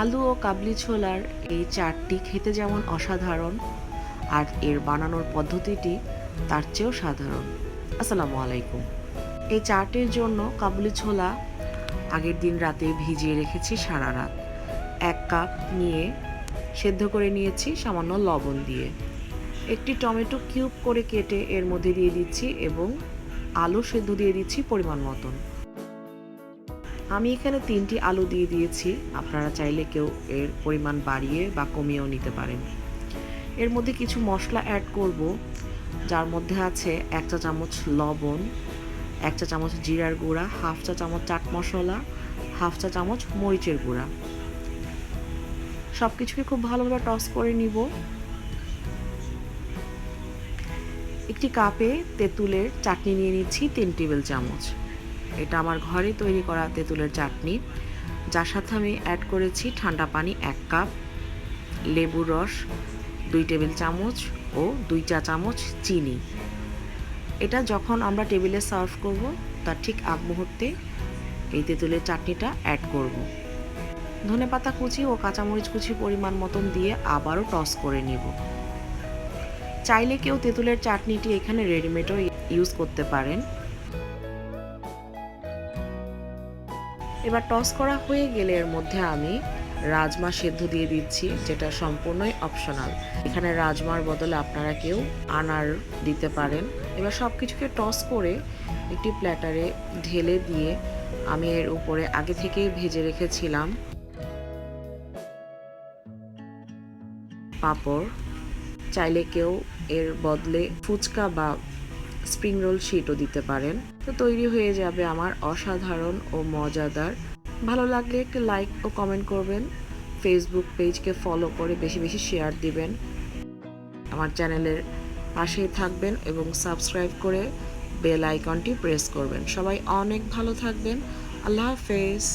আলু ও কাবলি ছোলার এই চাটটি খেতে যেমন অসাধারণ, আর এর বানানোর পদ্ধতিটি তার চেয়েও সাধারণ। আসসালামু আলাইকুম। এই চাটের জন্য কাবুলি ছোলা আগের দিন রাতে ভিজিয়ে রেখেছি সারা রাত। 1 কাপ নিয়ে সেদ্ধ করে নিয়েছি সামান্য লবণ দিয়ে। একটি টমেটো কিউব করে কেটে এর মধ্যে দিয়ে দিচ্ছি এবং আলু সেদ্ধ দিয়ে দিচ্ছি পরিমাণ মতন। আমি এখানে 3টি আলু দিয়ে দিয়েছি, আপনারা চাইলে কেউ এর পরিমাণ বাড়িয়ে বা কমিয়েও নিতে পারেন। এর মধ্যে কিছু মশলা অ্যাড করব, যার মধ্যে আছে 1 চা চামচ লবণ, 1 চা চামচ জিরার গুঁড়া, 1/2 চা চামচ চাট মশলা, 1/2 চা চামচ মরিচের গুঁড়া। সব কিছুকে খুব ভালোভাবে টস করে নিব। একটি কাপে তেঁতুলের চাটনি নিয়ে নিচ্ছি 3 টেবিল চামচ। এটা আমার ঘরে তৈরি করা তেঁতুলের চাটনি, যার সাথে আমি অ্যাড করেছি ঠান্ডা পানি 1 কাপ, লেবুর রস 2 টেবিল চামচ ও 2 চা চামচ চিনি। এটা যখন আমরা টেবিলে সার্ভ করব তার ঠিক আগ মুহূর্তে এই তেঁতুলের চাটনিটা অ্যাড করব। ধনেপাতা কুচি ও কাঁচামরিচ কুচি পরিমাণ মতন দিয়ে আবারও টস করে নিব। চাইলে কেউ তেঁতুলের চাটনিটি এখানে রেডিমেডও ইউজ করতে পারেন। এবার টস করা হয়ে গেলে এর মধ্যে আমি রাজমা সেদ্ধ দিয়ে দিচ্ছি, যেটা সম্পূর্ণই অপশনাল। এখানে রাজমার বদলে আপনারা কেউ আনার দিতে পারেন। এবার সব কিছুকে টস করে একটি প্ল্যাটারে ঢেলে দিয়ে আমি এর উপরে আগে থেকেই ভেজে রেখেছিলাম পাঁপড়। চাইলে কেউ এর বদলে ফুচকা বা স্প্রিং রোল শিটও দিতে পারেন। তো তৈরি হয়ে যাবে আমার অসাধারণ ও মজাদার। ভালো লাগলে একটু লাইক ও কমেন্ট করবেন, ফেসবুক পেজকে ফলো করে বেশি বেশি শেয়ার দিবেন, আমার চ্যানেলের পাশেই থাকবেন এবং সাবস্ক্রাইব করে বেল আইকনটি প্রেস করবেন। সবাই অনেক ভালো থাকবেন। আল্লাহ হাফেজ।